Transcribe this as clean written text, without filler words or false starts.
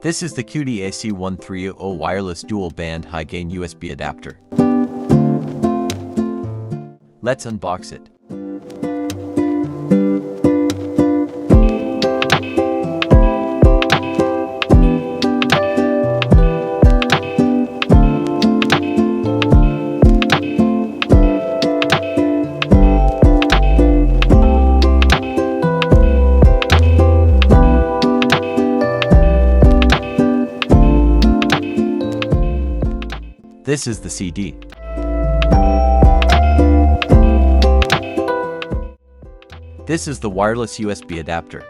This is the Cudy AC1300 wireless dual-band high-gain USB adapter. Let's unbox it. This is the CD. This is the wireless USB adapter.